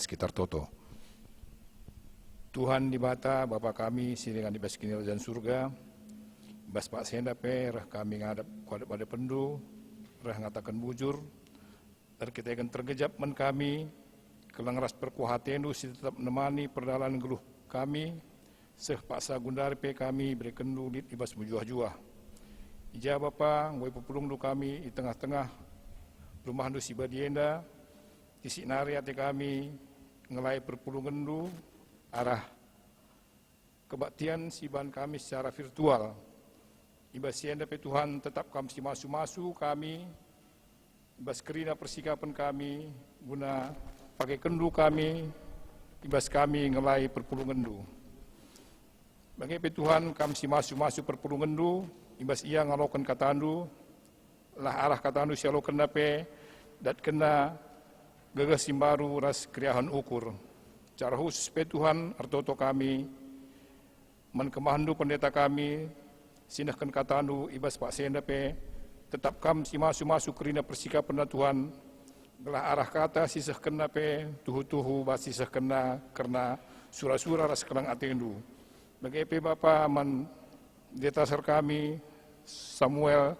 sekitar toto. Tuhan di bata Bapa kami siringan di bas kini dan surga, bas pak sendape rah kami ngadap pada pendu, rah ngatakan bujur, dan kita akan tergejap men kami, kelang ras perkuhatendu si tetap nemani perdalan geluh kami, seh paksa gundari pe kami berkendu di ibas mujuah-juah. Ija Bapa, ngoi pepulung du kami di tengah-tengah rumah du si badienda, isi nari hati kami ngelai perpulungan du arah kebaktian si ban kami secara virtual. Ibas sienda pe Tuhan tetap kami si masu-masu kami, ibas kerina persikapan kami guna pakai kendu kami, ibas kami ngelai perpulungan du. Bagi pe Tuhan kami si masu-masu perpulungan du, ibas ia ngalokan katandu, lah arah katandu si alokan dape, dat kena gagas simbaru ras kriahan ukur. Cara khusus pe Tuhan artoto kami, menkemahandu pendeta kami, sinahkan katandu ibas pak senda pe, tetap kam si masu-masu kerina persikapan Tuhan, gelah arah kata sisah kena pe, tuhu-tuhu bas sisah kena karena surah-surah ras kelang atendu. Bagi pe Bapa man detasar kami Samuel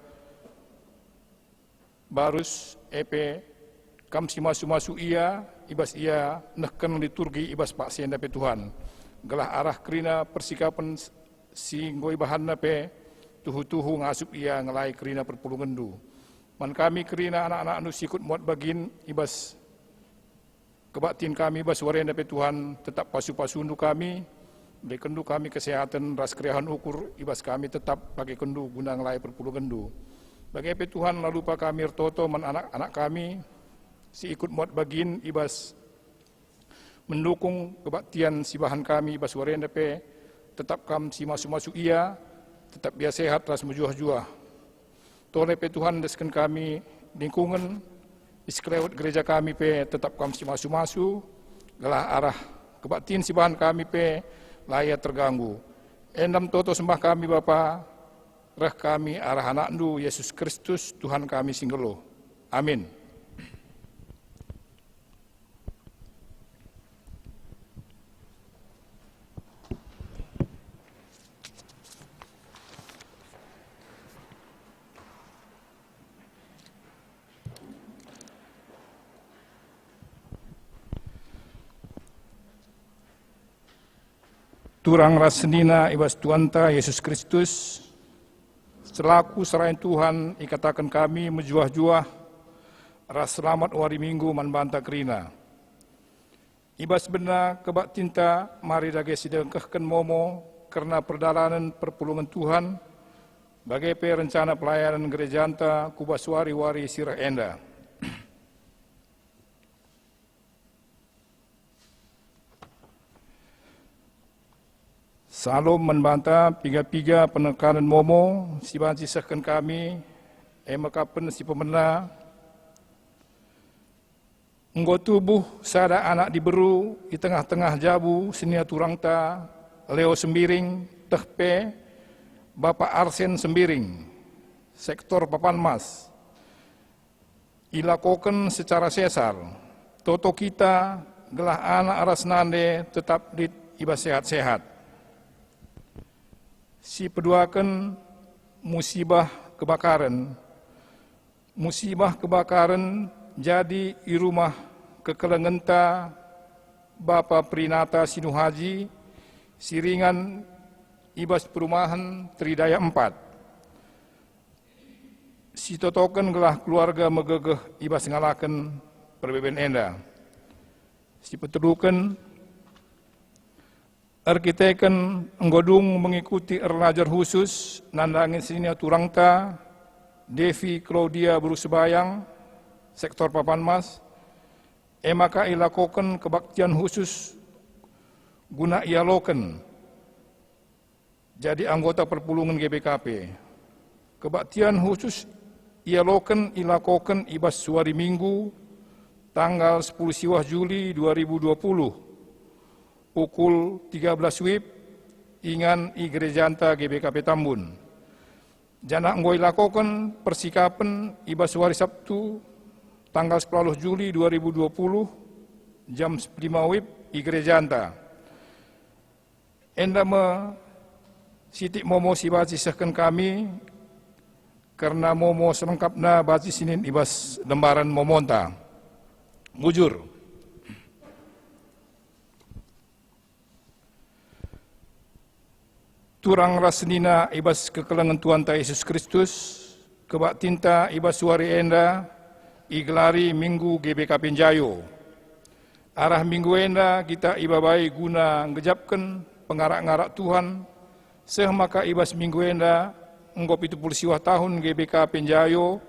Barus EP kam si masu-masu ia ibas ia nehken liturgi ibas pak senda pe Tuhan gelah arah kerina persikapan si ngoi bahanna pe tuhu-tuhu ngasup ia ngelai kerina perpulungan du man kami kerina anak-anak nu sikut muat bagin ibas kebaktin kami ibas warenda pe Tuhan tetap pasu-pasundu kami beri kendu kami kesehatan ras kriahan ukur ibas kami tetap pakai kendu guna ngelai perpulungan du. Bagi pe Tuhan lalu pa kami ertoto man anak-anak kami si ikut muat bagin ibas mendukung kebaktian si bahan kami ibas warenda pe tetap kami si masuk-masuk ia tetap biar sehat ras mejuah-juah. Toleh pe Tuhan desken kami lingkungan iskelewat gereja kami pe tetap kami si masuk-masuk gelah arah kebaktian si bahan kami pe layak terganggu. Endam toto sembah kami Bapa, rah kami arah anakNdu Yesus Kristus Tuhan kami singgelo. Amin. Turang rasenina ibas Tuanta Yesus Kristus, selaku serain Tuhan ikatakan kami mejuah-juah, ras selamat wari minggu manbanta kerina. Ibas bena kebak tinta, mari dage sidengkehken momo, karena perdalanan perpulungan Tuhan, bagai rencana pelayanan gereja anta kubas wari-wari sirah enda. Salom membantah piga-piga penekanan momo, si ban sisahkan kami, makapen si pemena, enggo tubuh sada anak diberu, di tengah-tengah jabu, senia turangta, Leo Sembiring, tehpe, Bapak Arsen Sembiring, sektor Papanmas, ilakoken secara sesar, toto kita, gelah anak aras nande, tetap di ibas sehat-sehat. Si peduakan musibah kebakaran jadi di rumah kekelengenta Bapa Prinata Sinuhaji siringan ibas perumahan Tridaya 4. Si totoken gelah keluarga megegeh ibas ngalaken perbeben enda. Si peteduken arkiteken nggodung mengikuti erlajar khusus nandangin sinia turangta Devi Claudia Berusebayang sektor Papanmas maka ilakoken kebaktian khusus guna ialoken jadi anggota perpulungan GBKP. Kebaktian khusus ialoken ilakoken ibas suari minggu tanggal 10 Siwah Juli 2020 pukul 13 WIB ingan i gerejanta GBKP Tambun. Jana ngoi lakokan persikapan ibas hari Sabtu tanggal 10 Juli 2020 jam 5 wib i gereja anta. Enda me sitik momo si baci sahkan kami karena momo selengkapna baci sinin ibas lembaran momonta. Mujur. Turang rasnina ibas kekelangan Tuhan ta Yesus Kristus, kebak tinta ibas suari enda, igelari minggu GBK Penjayo. Arah minggu enda kita ibabai guna ngejapkan pengarak-ngarak Tuhan, seh maka ibas minggu enda enggop itu pulsiwah tahun GBK Penjayo,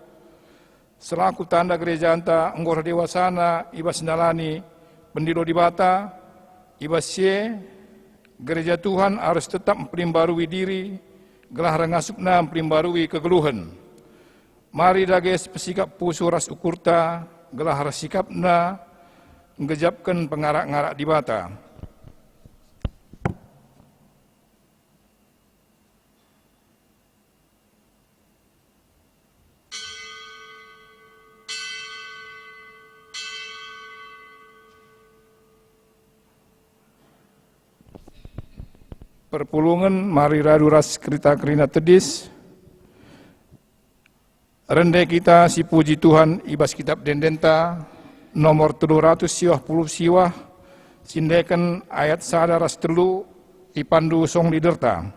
selaku tanda gereja anta enggor dewasana ibas nalani pendilo di bata, ibas ye, gereja Tuhan harus tetap memperimbarui diri, gelah rangasukna memperimbarui kegeluhan. Mari dages pesikap pusuras ukurta, gelah rasikapna, ngejapkan pengarak-ngarak di bata. Perpulungan mari raduras kerita kerina tedis. Rende kita si puji Tuhan ibas kitab dendenta nomor 300 siwah puluh siwah sindekan ayat sadaras telu ipandu song liderta.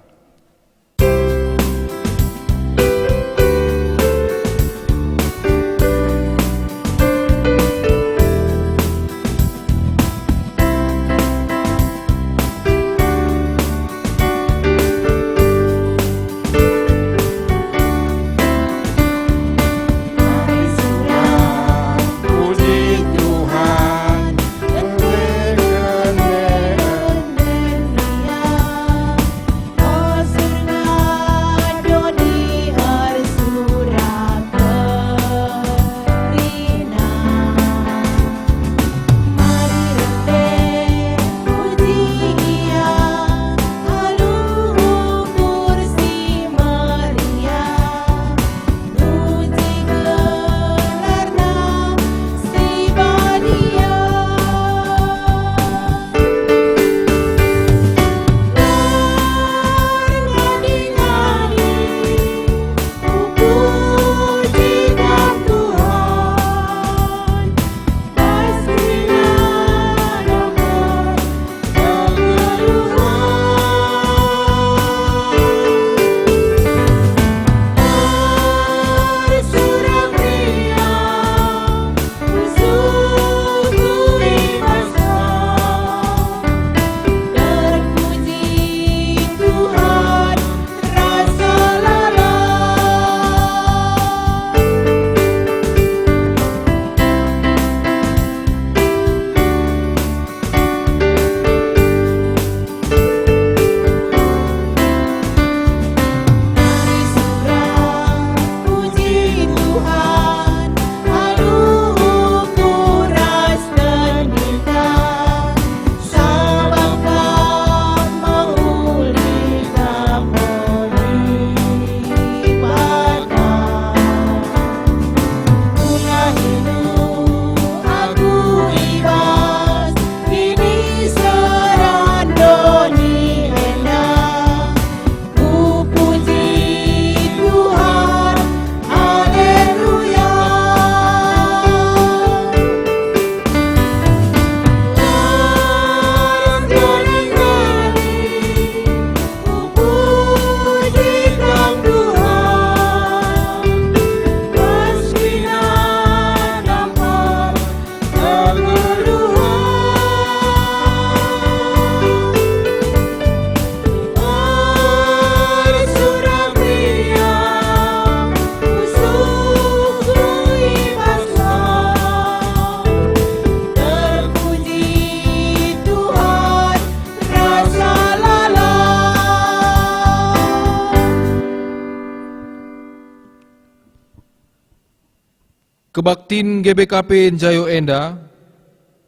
Kebaktin GBKP Jayo Enda,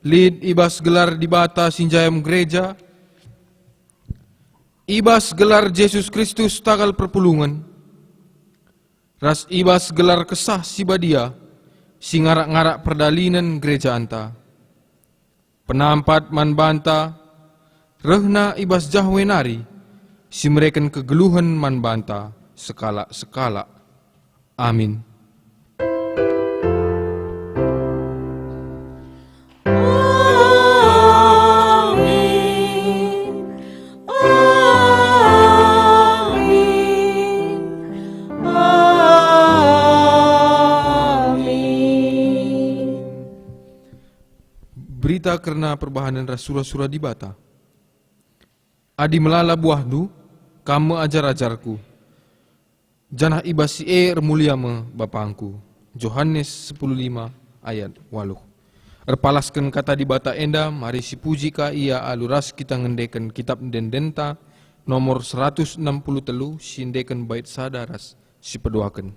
lid ibas gelar di bata sinjayam gereja, ibas gelar Yesus Kristus tagal perpulungan, ras ibas gelar kesah si badia, singarak-ngarak perdalinan gereja anta. penampat man banta, rehna ibas jahwenari, si mereken kegeluhan man banta, sekala-sekala. Amin. Berita kerana perbahanan Rasulullah di bata. Adi melala buahdu, kamu ajar-ajarku. Janah ibas si mulia me bapangku. Yohanes 10:5 ayat 8. Erpalaskan kata di bata enda, mari si puji ka ia aluras kita ngendekan kitab dendenta nomor 163 sindekan bait sadaras si peduakan.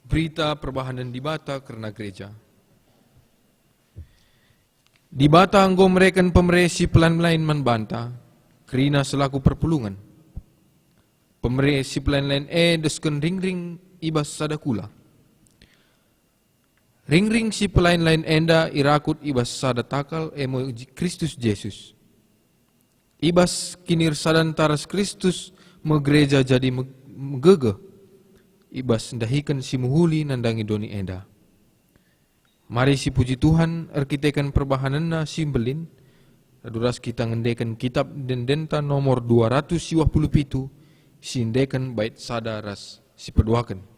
Berita perbahanan di bata kerana gereja. Di bata anggo mereken pemeresi pelan-lain man banta, kerina selaku perpulungan. Pemeresi pelan-lain desken ring-ring ibas sadakula. Ring-ring si pelain-lain enda irakut ibas sada takal emo Kristus Yesus. Ibas kinir sadantaras Kristus gereja jadi megegeh. Ibas ndahikan si muhuli nandangi doni enda. Mari si puji Tuhan erkitekan perbahananna simbelin. Aduras kita ngendekan kitab dendenta nomor 227 sindekan bait sadaras si peduakan.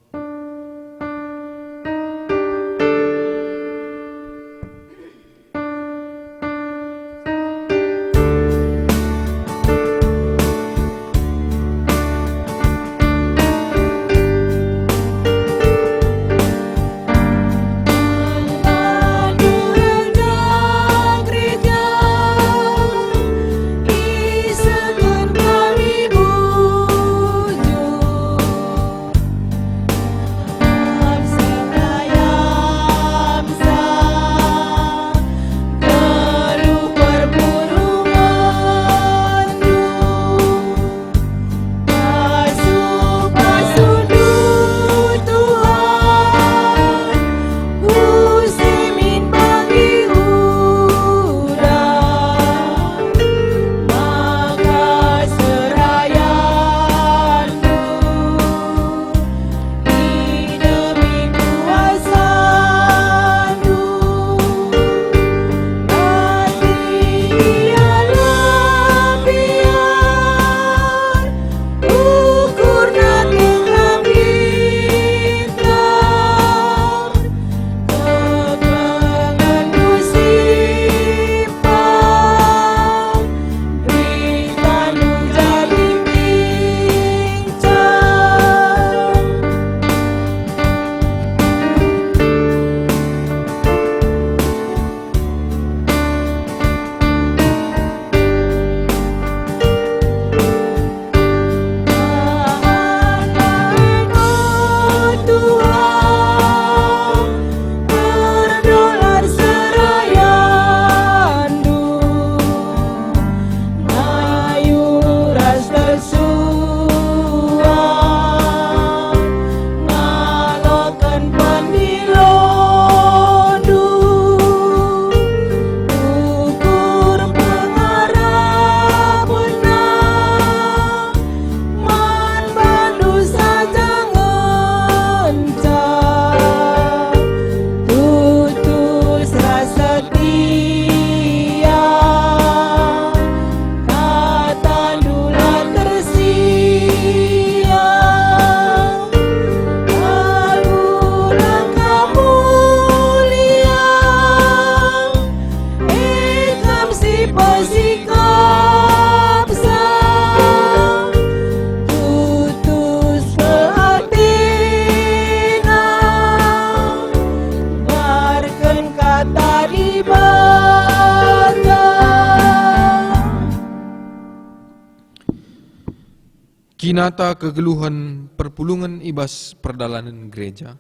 kinata kegeluhan perpulungan ibas perdalanan gereja.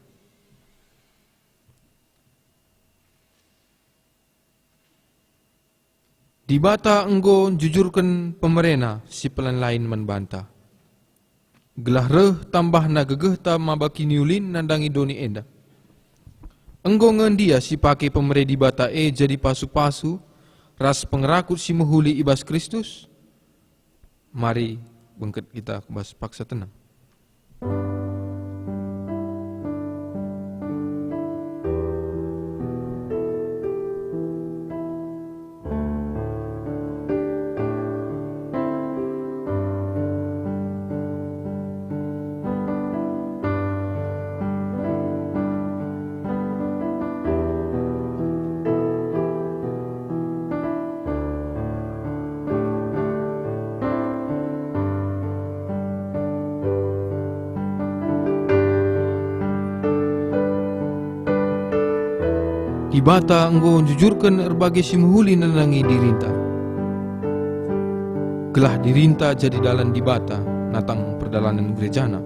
Di bata enggo jujurkan pemerena si pelan lain membantah. Gelah reh tambah na gegeh ta mabaki niulin nandangi doni enda. Enggo ngendia si pake pemere di bata jadi pasu-pasu ras pengerakut si mehuli ibas Kristus. Mari bengket kita kebas paksa tenang. Ibata enggo jujurkan erbagi si muhuli nanangi dirinta. Gelah dirinta jadi dalan dibata natang perdalanan gerejana.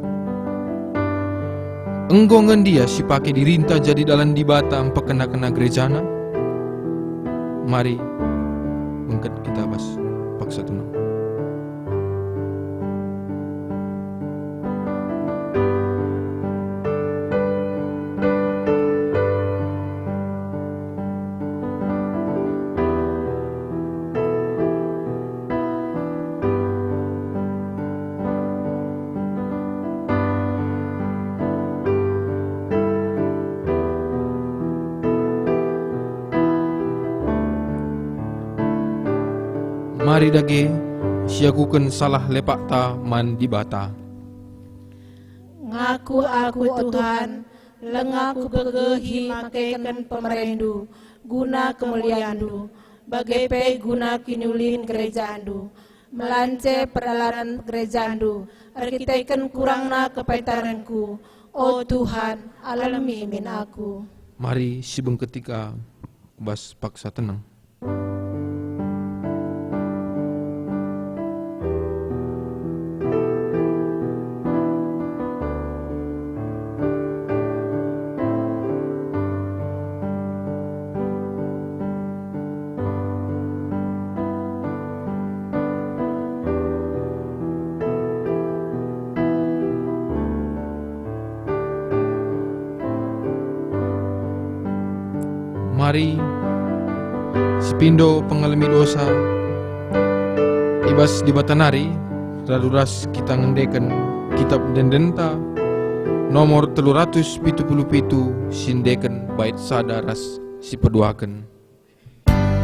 Enggo ngendia si pake dirinta jadi dalan dibata empekena-kena gerejana. Mari bengket kita bas paksa tenang. Mari dage siakukan salah lepak ta man di bata. Ngaku aku Tuhan, lengaku gegehi makaikan pemerendu, guna kemuliaandu, bagai pe guna kinulin gerejaandu, melance peralaran gerejaandu, arkitaikan kurangna kepaitaranku, oh Tuhan, alami min aku. Mari sibeng ketika bas paksa tenang. Mari sepindo pengalami dosa ibas di batanari raduras kita ngendekan kitab dendenta nomor 377 sindekan bait sadaras si peduaken. Tuhan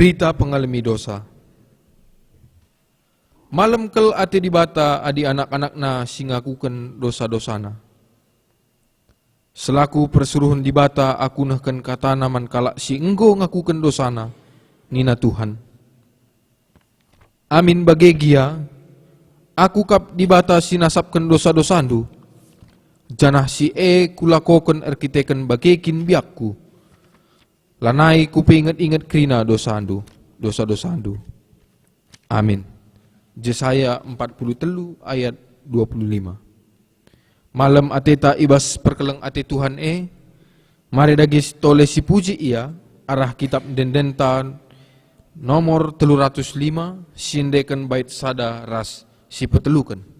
Berita pengalami dosa. Malam kel ate dibata adi anak-anakna singakuken dosa-dosana. Selaku persuruhan dibata aku nahken katana man kalak si enggo ngakuken dosana nina Tuhan. Amin bagegia aku kap dibata sinasapken dosa-dosandu. Janah si kulakoken arkiteken bagekin biakku. Lanai kupinget-inget krina dosa-dosandu. Amin. Yesaya 43 ayat 25. Malam ateta ibas perkeleng ate Tuhan mari dagis tole si puji ia arah kitab dendentan nomor 305 sindeken bait sada ras si peteluken.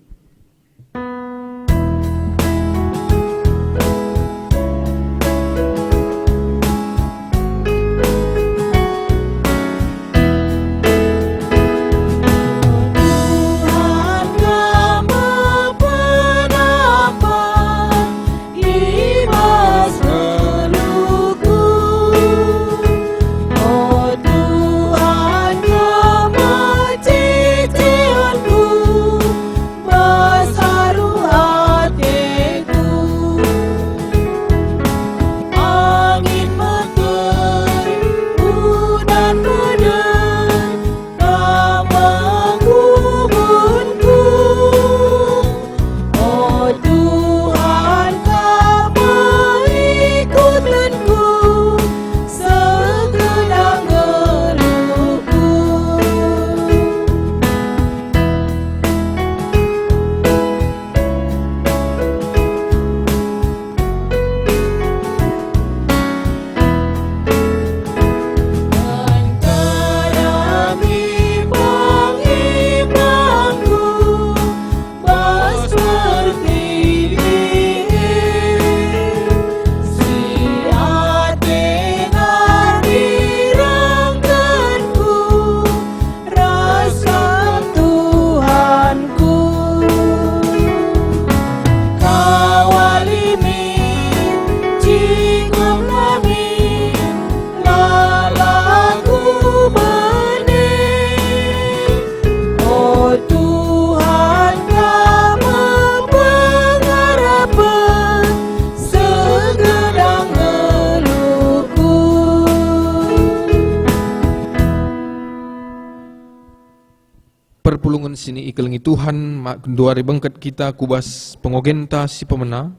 Perpulungan sini ikelengi Tuhan mak duari bengket kita kubas pengogenta si pemena.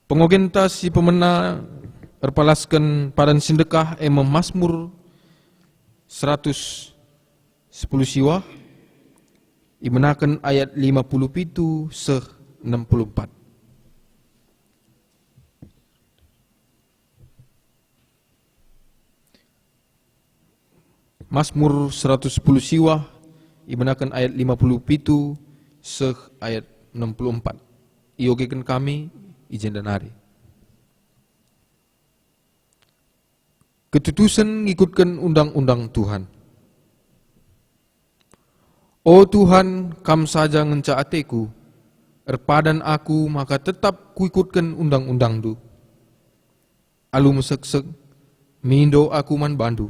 Pengogenta si pemena erpalaskan padan sindekah Mazmur 110 siwah imenakan ayat 57 seh 64. Mazmur 110 siwah imenakan ayat 57 seh ayat 64. Iogekan kami ijen dan hari. Ketutusan ngikutkan undang-undang Tuhan. O Tuhan, kam saja ngenca ateku, erpadan aku maka tetap kuikutkan undang-undang-Du. Alu mesek-sek, mindo aku man bandu.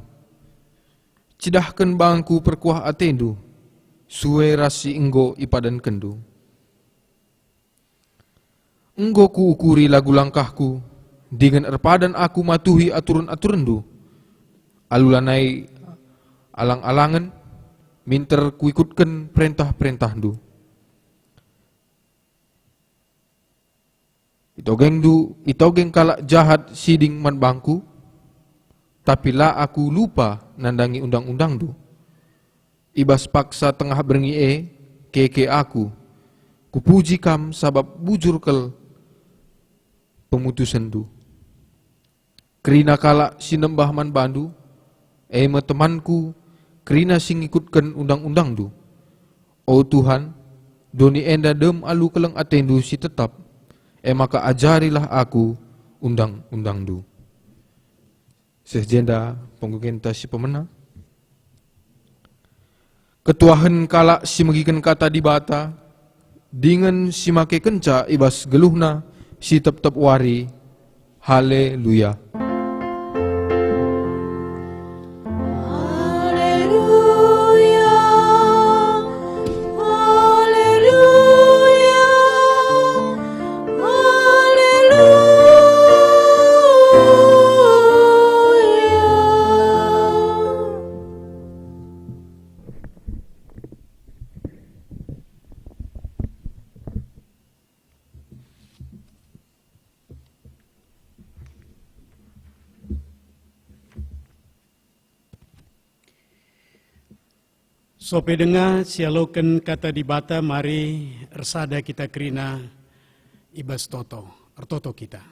Cidahkan bangku perkuah atendu, suwe rasi enggo ipadan kendu. Enggo ku ukuri lagu langkahku, dengan erpadan aku matuhi aturan-aturandu. Alulanai alang-alangan, minter kuikutkan perintah-perintahdu. Itogeng kalak jahat siding man bangku, tapi lah aku lupa nandangi undang-undangdu. Ibas paksa tengah berengi keke aku, kupuji kam sabab bujur kel pemutusandu. Kerina kalak sinembah man bandu, temanku, kerina singikutkan undang-undangdu. O Tuhan, doni enda dem alu keleng atendu si tetap, maka ajarilah aku undang-undangdu. Sejenda penggugenta si pemena. Ketuahan kalak si megikan kata dibata, dengan si make kenca ibas geluhna si tep-tep wari. Haleluya. Sope dengar sialoken kata di bata mari ersada kita kerina ibas toto, ertoto kita.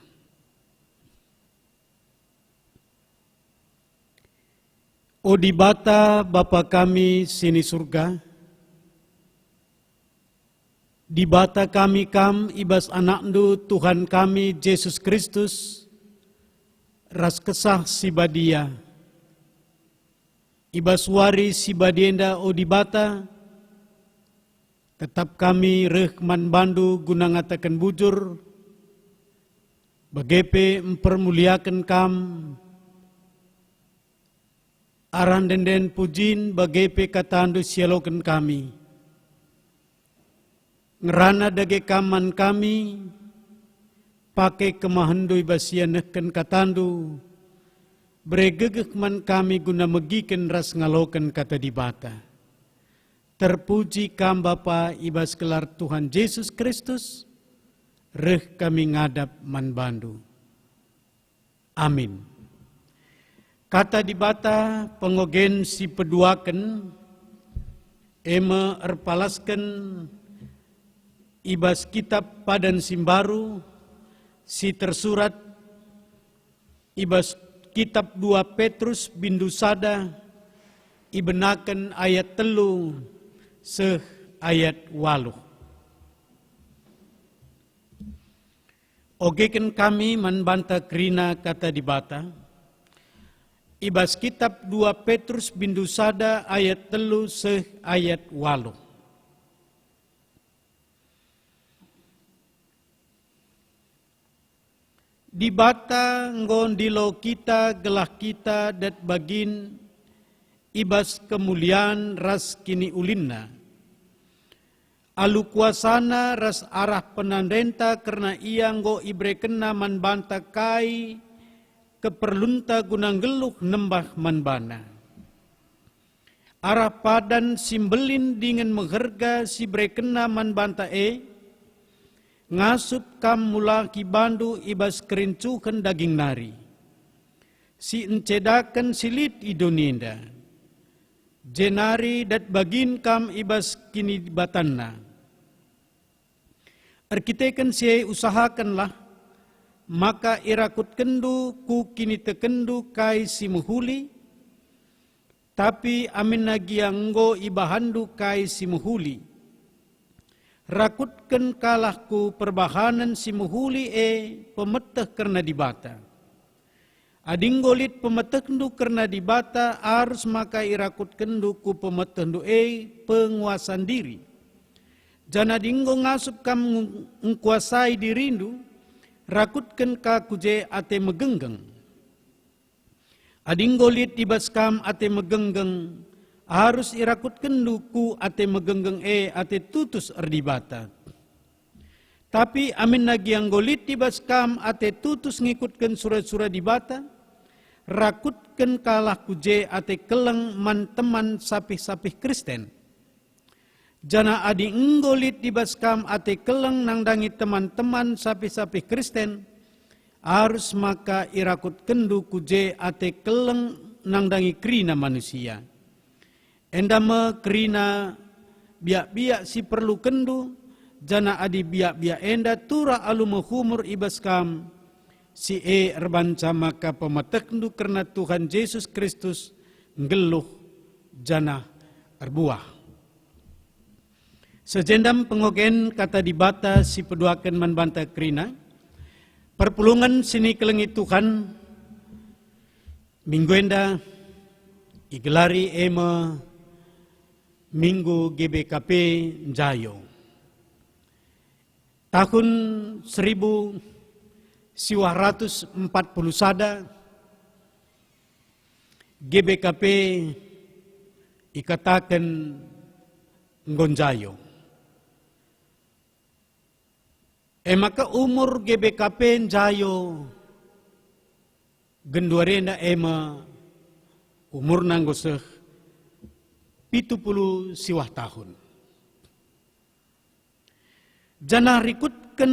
O di bata Bapa kami sini surga, di bata kami kam ibas anakndu Tuhan kami Yesus Kristus, ras kesah si badia, ibas wari si badienda o di bata, tetap kami rehman bandu guna ngatakan bujur, bagepe mempermuliakan kam, aran denden pujin bagepe katandu sialoken kami. Ngerana dage kaman kami, pakai kemahandu ibasianeken katandu, beregegek man kami guna megiken ras ngaloken kata di bata. Terpuji kam Bapa ibas kelar Tuhan Yesus Kristus, reh kami ngadap man bandu. Amin. Kata di bata pengogen si peduaken, ema erpalasken ibas kitab padan simbaru, si tersurat ibas kitab 2 Petrus bindu sada, ibenaken ayat 3 seh ayat 8. Ogeken kami manbanta krina kata di bata, ibas kitab 2 Petrus bindu sada ayat 3 seh ayat 8. Di bata ngondilo kita gelah kita dat bagin ibas kemuliaan ras kini ulinna. Alu kuasana ras arah penandenta karena ia nggo ibre kena manbanta kai keperlunta gunang geluh nembah manbana. Arah padan simbelin dengan mengharga si bre kena manbanta ngasup kam mulaki bandu ibas kerincukan daging nari. Si encedakan silit idonienda. Jenari dat bagin kam ibas kini batanna. Arkiteken si usahakanlah, maka irakut kendu ku kini tekendu kai si muhuli, tapi amin nagianggo ibahandu kai si muhuli. Rakutkan kalahku perbahanan si muhuli pemeteh karena dibata. Adinggolit pemeteh kendu karena dibata harus maka irakut kendu ku pemeteh kendu penguasaan diri. Jana dinggo ngasup kam ngkuasai dirindu, rakutkan ka kuje ate megenggeng. Adinggolit ibas kam ate megenggeng, harus irakut kenduku ate megenggeng ate tutus erdibata. Tapi amin lagi yang golit tibas kam ate tutus ngikutkan surat-surat dibata, rakutkan kalah kuje ate keleng man teman sapih-sapih Kristen. Jana adi nggolit tibas kam ate keleng nangdangi teman-teman sapih-sapih Kristen, harus maka irakut kendu kuje ate keleng nangdangi krina manusia. Endama kerina biak-biak si perlu kendu, jana adi biak-biak enda tura alu menghumur ibas kam, si erbanca maka pemetek kendu karena Tuhan Yesus Kristus ngeluh jana erbuah. Sejendam pengogen kata di bata si peduakan manbanta kerina, perpulungan sini kelengi Tuhan, minggu enda igelari Minggu GBKP Njayo. Tahun 1940 sada, GBKP ikatakan ngonjayo. Maka umur GBKP Njayo genduarena umur nanggoseh 70 siwah tahun. Jana rikutkan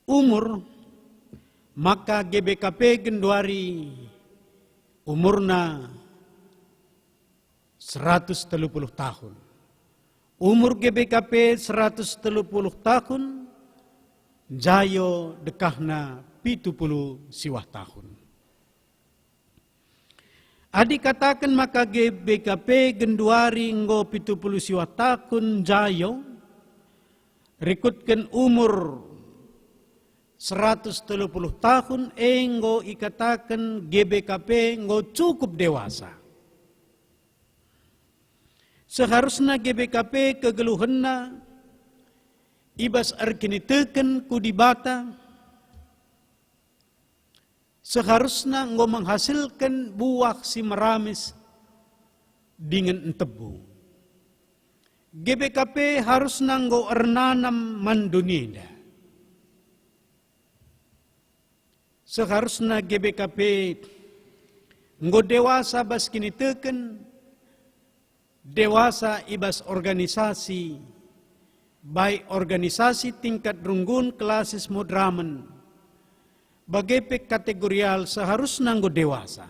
umur, maka GBKP genduari umurna 130 tahun. Umur GBKP 130 tahun, jayo dekahna 70 siwah tahun. Adi katakan maka GBKP genduari nggo 70 siwah tahun jayo, rikutkan umur 130 tahun enggo ikatakan GBKP nggo cukup dewasa. Seharusnya GBKP kegeluhenna ibas arkini teken kudibata, seharusnya nggo menghasilkan buah si meramis dengan entebu. GBKP harusnya nggo ernanam manduninda. Seharusnya GBKP nggo dewasa bas kini teken, dewasa ibas organisasi, baik organisasi tingkat runggun kelasis modramen, bagai kategorial seharusnya nggo dewasa.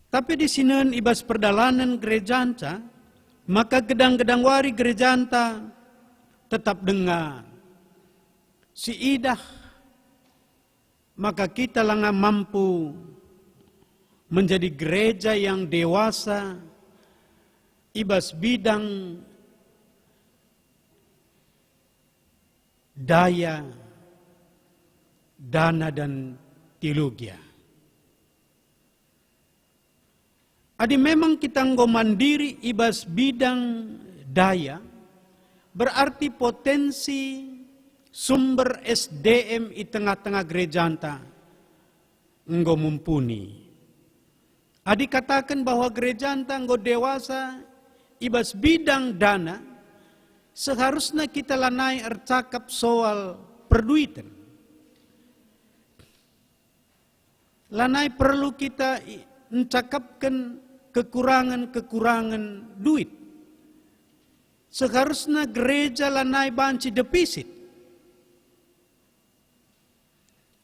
Tapi di sini ibas perdalanan gerejanta, maka gedang-gedang wari gerejanta tetap dengar si idah, maka kita langa mampu menjadi gereja yang dewasa ibas bidang daya, dana dan teologia. Adi memang kita nggo mandiri ibas bidang daya, berarti potensi sumber SDM di tengah-tengah gerejanta nggo mumpuni. Adi katakan bahwa gerejanta nggo dewasa ibas bidang dana, seharusnya kita lanai ercakap soal perduitan. Lanai perlu kita mencakapkan kekurangan-kekurangan duit. Seharusnya gereja lanai banci defisit.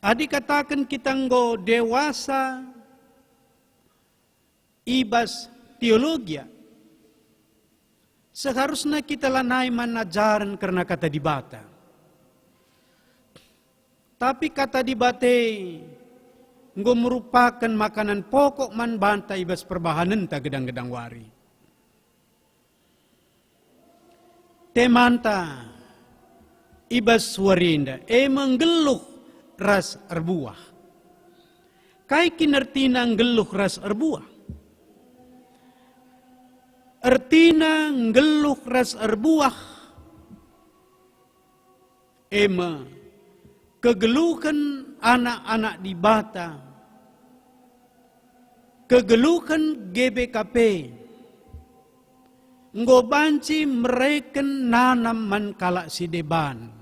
Adi katakan kita nggo dewasa ibas teologia. Seharusnya kita lanai manajaran karena kata dibata. Tapi kata dibate nggo merupakan makanan pokok man bantai ibas perbahanan ta gedang-gedang wari. Temanta ibas warinda menggeluh ras erbuah. Kai kinertina nggeluh ras erbuah. Ertina nggeluh ras erbuah. Kegeluhan anak-anak di bata. Kegeluhan GBKP. Nggo banci mereken nanam man kalak si deban.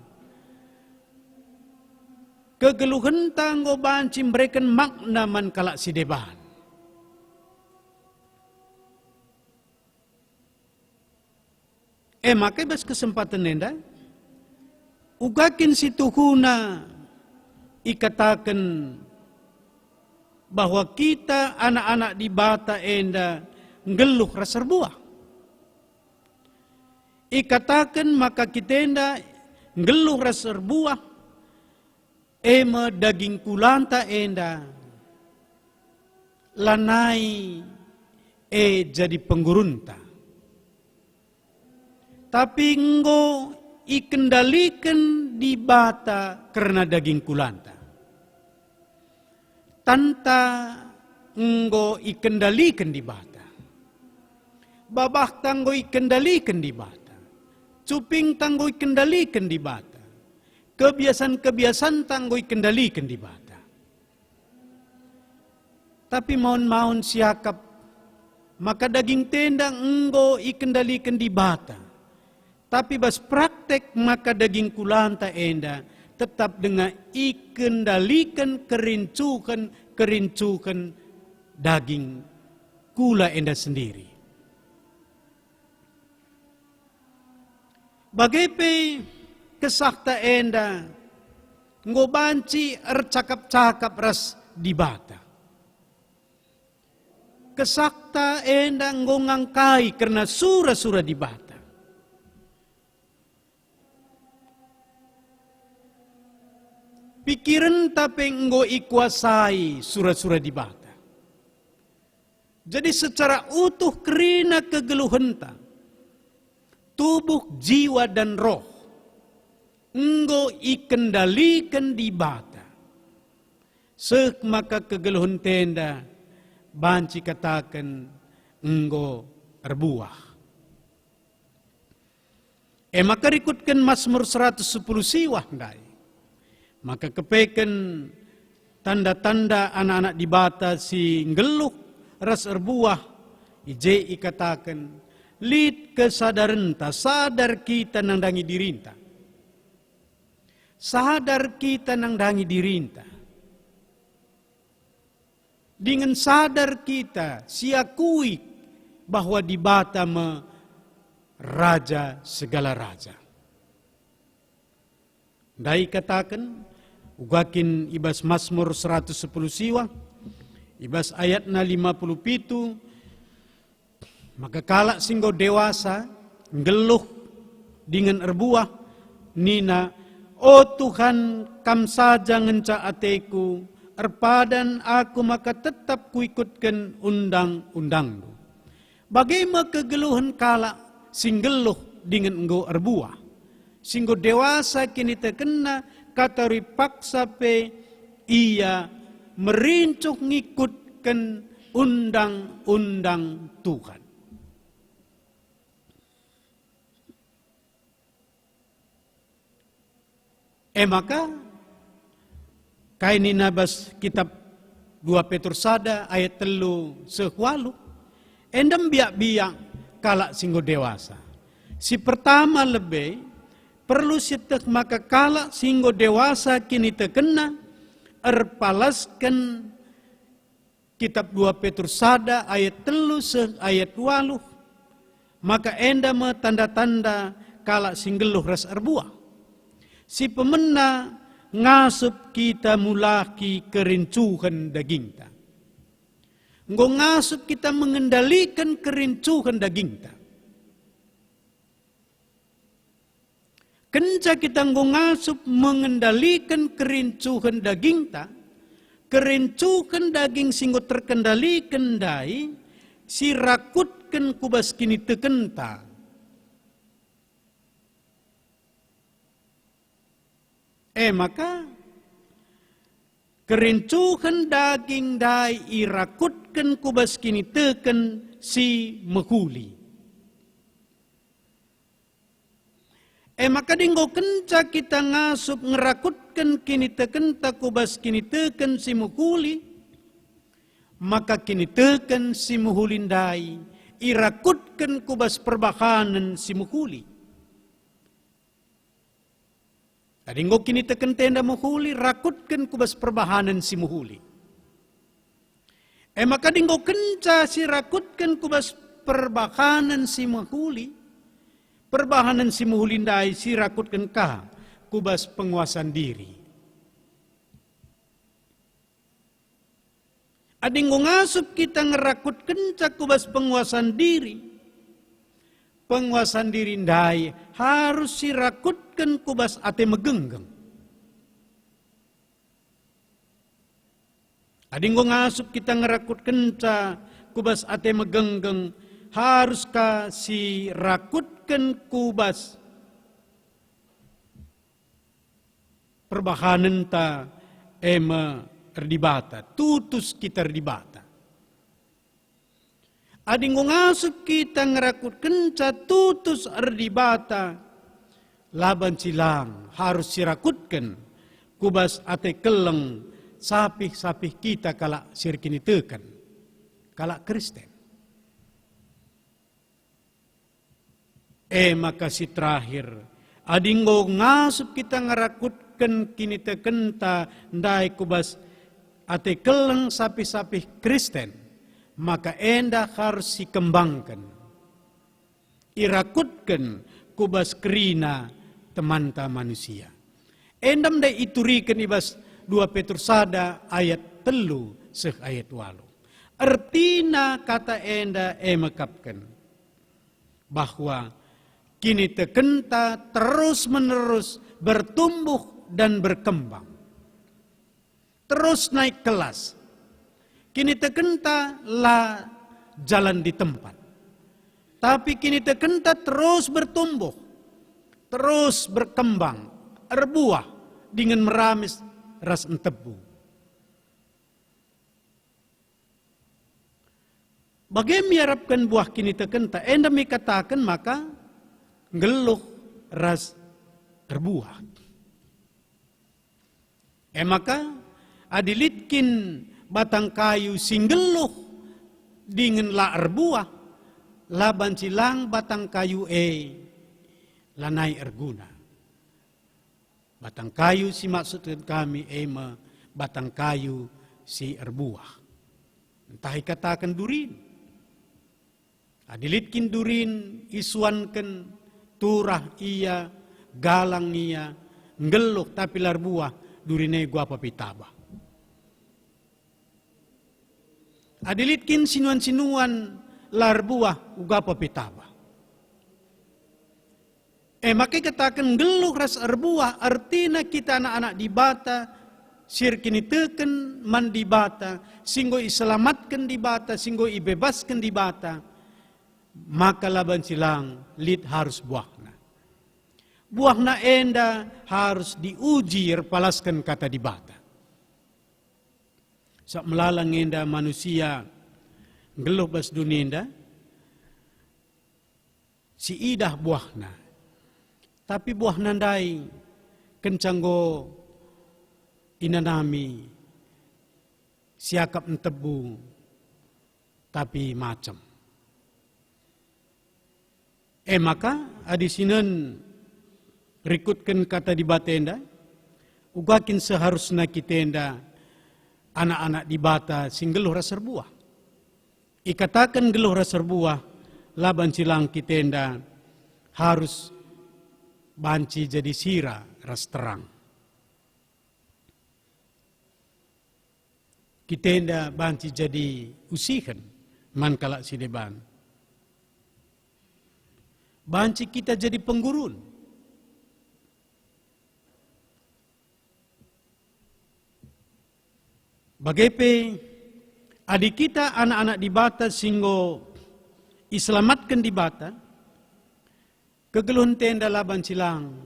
Kegeluhan nggo banci mereken makna man kalak si deban. Makai bas kesempatan nenda, ugakin si tuhuna ikatakan bahwa kita anak-anak di bata enda ngeluh rasa buah. Ikatakan maka kita enda ngeluh rasa buah, daging kulanta enda lanai jadi penggurunta. Tapi nggo ikendalikan di bata karena daging kulanta. Tanta nggo ikendalikan di bata. Babah tanggo ikendalikan di bata. Cuping tanggo ikendalikan di bata. Kebiasaan-kebiasaan tanggo ikendalikan di bata. Tapi maun-maun siakap, maka daging tendang nggo ikendalikan di bata. Tapi bas praktek maka daging kulanta enda tetap dengan ikendalikan kerincukan daging kula enda sendiri. Bagaimana kesakta enda ngobanci ercakap-cakap ras dibata. Kesakta enda ngongangkai karena sura-sura dibata. Pikiran tapi enggo ikuasai sura-sura dibata. Jadi secara utuh kerina kegeluhenta, tubuh, jiwa dan roh, enggo ikendalikan dibata. Maka kegeluhan tenda, banci katakan enggo erbuah. Maka ikutkan Mazmur 110 siwah ndai. Maka kepeken tanda-tanda anak-anak dibata si ngeluh ras erbuah. Ije ikatakan lid kesadarenta, sadar kita nangdangi dirinta. Sadar kita nangdangi dirinta. Dengan sadar kita siakui bahwa dibata raja segala raja. Dai katakan ugakin ibas Mazmur 110 siwa, ibas ayatna 57, maka kalak singgo dewasa, ngeluh dengan erbuah, nina, oh Tuhan kam saja ngenca ateku, erpadan aku maka tetap kuikutkan undang-undangmu. Bagaimana kegeluhan kalak singgeluh dengan enggo erbuah. Singgo dewasa kini terkena katari paksa pe ia merincuk ngikutkan undang-undang Tuhan. Maka kaini nabas kitab 2 Petrus sada ayat 3 sehwalu endam biak-biak kalak singgo dewasa. Si pertama lebih perlu sitek maka kalak singgo dewasa kini terkena erpalaskan kitab 2 Petrus sada ayat 3 ayat 8 maka enda me tanda-tanda kalak singgeluh ras erbuah. Si pemena ngasup kita mulaki kerincuhan dagingta. Nggo ngasup kita mengendalikan kerincuhan dagingta. Kenca kita ngasup mengendalikan kerincuhan dagingta, kerincuhan daging singgo terkendalikan dai, si rakutkan kubas kini tekenta. Maka kerincuhan daging dai irakutkan kubas kini teken si mehuli. Maka dinggo kenca kita ngasup ngerakutkan kini teken takubas kini teken si mukuli. Maka kini teken si muhulindai irakutkan kubas perbahanan si mukuli. Dinggo kini teken tenda muhuli rakutkan kubas perbahanan si muhuli. Maka dinggo kenca si rakutkan kubas perbahanan si muhuli. Perbahanan si muhulindai si rakutkan ka kubas penguasaan diri. Ading ngasup kita ngerakutkan ca kubas penguasaan diri. Penguasaan diri ndai harus si rakutkan kubas ate megenggeng. Ading ngasup kita ngerakutkan ca kubas ate megenggeng haruskah si rakutkan kubas perbahanan ta erdibata, tutus kita erdibata. Ading ngasup kita ngerakutkan ca tutus erdibata, laban silang harus sirakutkan kubas ate keleng sapih-sapih kita kalak sirkini tekan, kalak Kristen. Maka si terakhir, adinggo ngasup kita ngerakutkan kini tekenta ndai kubas ate keleng sapih-sapih Kristen, maka enda harus dikembangkan. Irakutkan kubas kerina teman-teman manusia. Endam dai iturikan ibas 2 Petrus sada ayat telu seh ayat 8. Artina kata enda mekapkan bahwa kini tekenta terus menerus bertumbuh dan berkembang. Terus naik kelas. Kini tekenta lah jalan di tempat. Tapi kini tekenta terus bertumbuh. Terus berkembang. Erbuah dengan meramis ras entebu. Bagaimana miarapkan buah kini tekenta? Enda mi katakan maka ngeluh ras erbuah. Maka adilitkin batang kayu singgeluh dengan la erbuah, laban silang batang kayu lanai erguna. Batang kayu si maksudkan kami batang kayu si erbuah. Entah katakan durin. Adilitkin durin isuankan turah iya, galang iya, ngeluh tapi lar buah durine gua apa pitaba. Adilitkin sinuan-sinuan lar buah uga apa pitaba. Makanya katakan ngeluh ras erbuah artinya kita anak-anak di bata sir kini teken man di bata singgo iselamatkan di bata singgo ibebaskan di bata. Maka laban silang lid harus buahna. Buahna enda harus diuji palaskan kata di bata. Sak melalang enda manusia ngeluh bas dunia enda si idah buahna. Tapi buahna ndai kencanggo inanami siakap entebu tapi macam. Maka adisinan rikutkan kata di batenda, ugakin seharusnya kitenda anak-anak di bata sing geluh ras erbuah. Ikatakan geluh ras erbuah, laban silang kitenda harus banci jadi sira ras terang. Kitenda banci jadi usihan man kalak si deban. Banci kita jadi penggurun. Bagaimana adik kita anak-anak di bata singgo iselamatkan di bata, kegeluhan tenda laban silang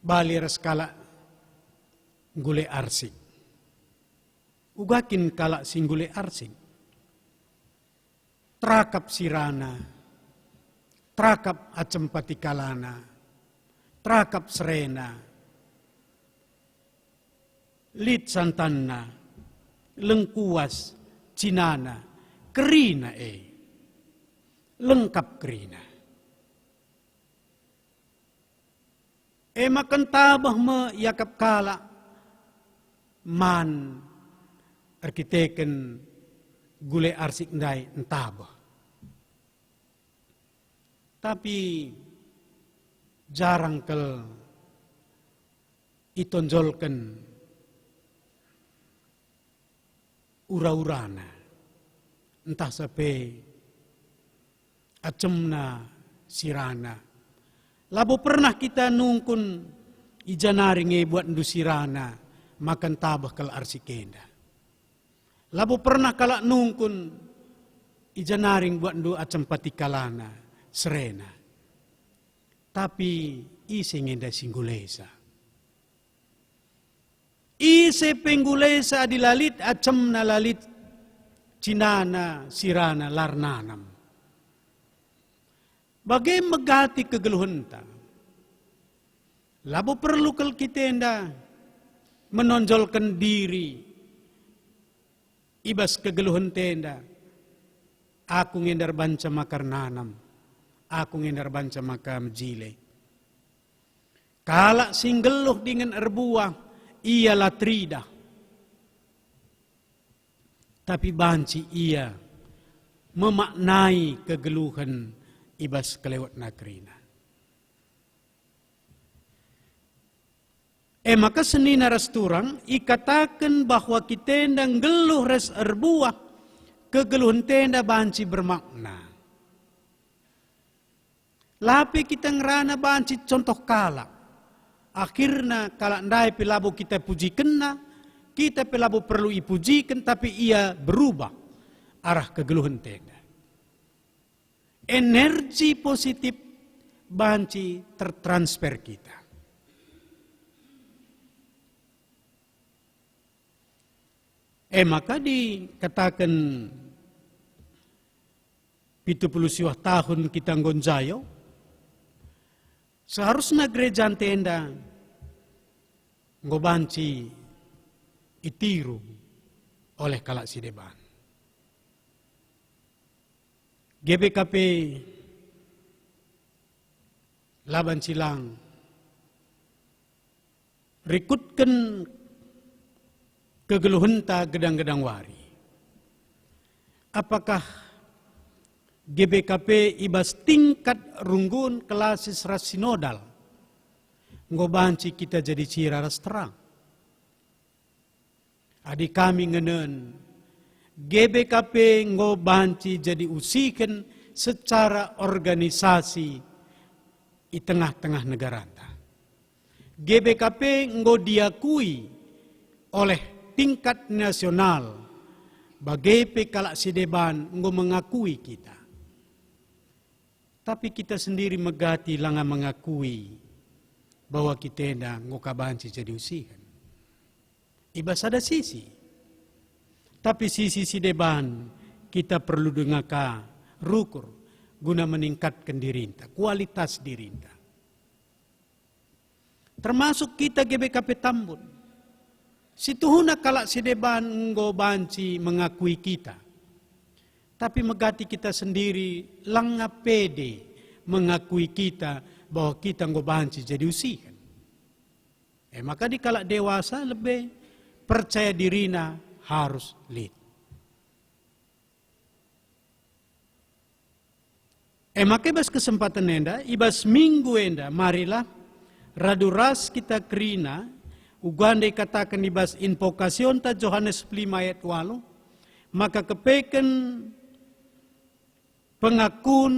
bali raskala gule arsik. Ugakin kalak singgule arsik. Trakap sirana. Trakap acempati kalana, trakap serena, lit santanna, lengkuas, cinana, kerina lengkap kerina. Makan tabah me yakap kala, man, arkiteken gule arsik ndai entabah. Tapi jarang kel itonjolkan ura-urana. Entah sampai acemna sirana. Labo pernah kita nungkun ijanari buat ndu sirana makan tabah kal arsikenda. Labo pernah kalak nungkun ijanaring buat ndu acempati kalana. Serena. Tapi isi ngenda singgulesa. Isi penggulesa dilalit acem na lalit cinana sirana larnanam. Bagai megati kegeluhenta. Labo perlu kel kitenda menonjolkan diri. Ibas kegeluhan tenda. Aku ngendar banca makar nanam. Aku ngendar banca makam jile. Kalak singgeluh dengan erbuah, ialah trida. Tapi banci ia memaknai kegeluhan ibas kelewat nakrina. Maka senina ras turang ikatakan bahwa kita ndang geluh res erbuah kegeluhan tenda banci bermakna. Lapi kita ngerana banci contoh kala. Akhirnya kalau ndai pelabu kita puji kena, kita pelabu perlu ipujikan tapi ia berubah arah kegeluhan tenda. Energi positif banci tertransfer kita. Maka dikatakan 70 tahun kita ngonjayo, seharusnya gereja tenda ngobanci itiru oleh kalak sideban. GBKP laban silang rikutkan kegeluhenta gedang-gedang wari. Apakah GBKP ibas tingkat runggun kelasis ras sinodal ngobanci kita jadi ciraras terang. Adik kami ngenen GBKP ngobanci jadi usikan secara organisasi di tengah-tengah negara. GBKP diakui oleh tingkat nasional bagai kalak sideban mengakui kita. Tapi kita sendiri megati langa mengakui bahwa kita ngokabanci jadi usikan. Ibas ada sisi. Tapi sisi sideban kita perlu dengaka rukur guna meningkatkan dirinta, kualitas dirinta. Termasuk kita GBKP Tambun. Situhuna kalak sideban banci mengakui kita. Tapi megati kita sendiri langa pede mengakui kita bahwa kita banci jadi usikan. Maka di kalak dewasa lebih percaya dirina harus lead. Maka ibas kesempatan enda, ibas minggu enda, marilah raduras kita kerina, ugande katakan ibas invokasion ta Yohanes 5 ayat 8, maka kepeken pengakun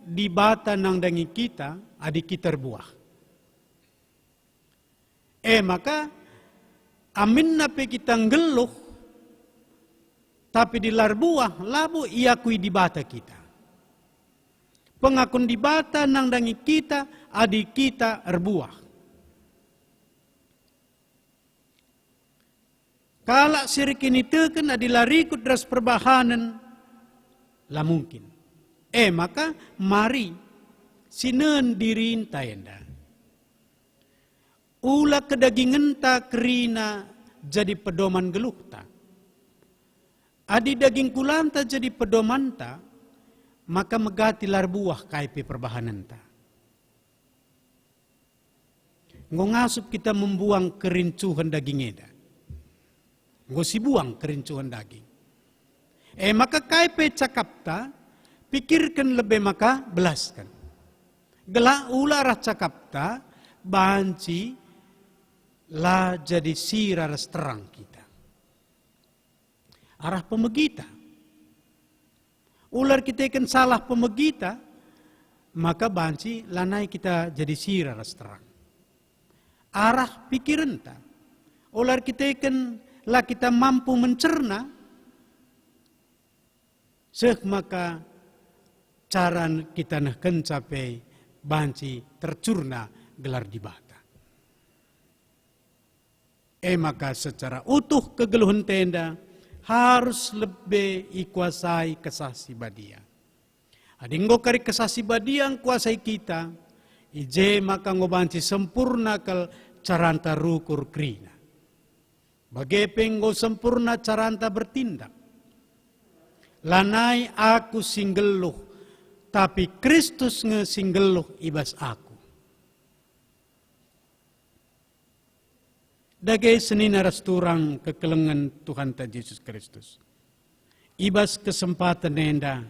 di bata nang dangi kita, adik kita terbuah. Maka amin nape kita ngeluh, tapi di larbuah labu iakui di bata kita. Pengakun di bata nang dangi kita, adik kita erbuah. Kalak sirik ini teken adilah rikut ras perbahanan, lah mungkin. Maka mari sinen dirinta enda. Ula kedagingan ta kerina jadi pedoman geluh ta. Adi daging kulanta jadi pedoman ta, maka megati larbuah KIP perbahanan ta. Ngasup kita membuang kerincuhan daging eda. Si buang kerincuhan daging. Maka KIP cakap ta, pikirkan lebih maka belaskan. Gelah ularah cakap ta, banci lah jadi siraras terang kita. Arah pemegita. Ular kita ikan salah pemegita, maka banci lanai kita jadi siraras terang. Arah pikiran ta. Ular kita ikan lah kita mampu mencerna, maka cara kita nak capai banci tercurna gelar di bata. Maka secara utuh kegeluhan tenda harus lebih ikuasai kesasi badia. Adinggo kari kesasi badia yang kuasai kita, ije maka ngobanci sempurna kal caranta rukur krina. Bagepenggo sempurna caranta bertindak. Lanai aku singgeluh, tapi Kristus ngesinggeluh ibas aku. Dagai senina rasturang kekelengan Tuhan ta Yesus Kristus. Ibas kesempatan enda,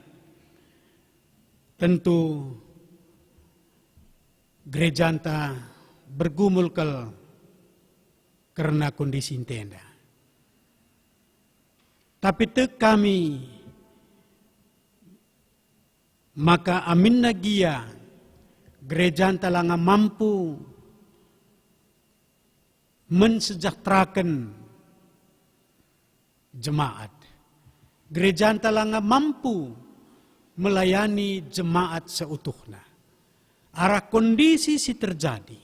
tentu gereja anta bergumul kal karena kondisi tenda. Tapi tek kami, maka amin nagia gereja talanga mampu mensejahterakan jemaat. Gereja talanga mampu melayani jemaat seutuhnya. Arah kondisi si terjadi.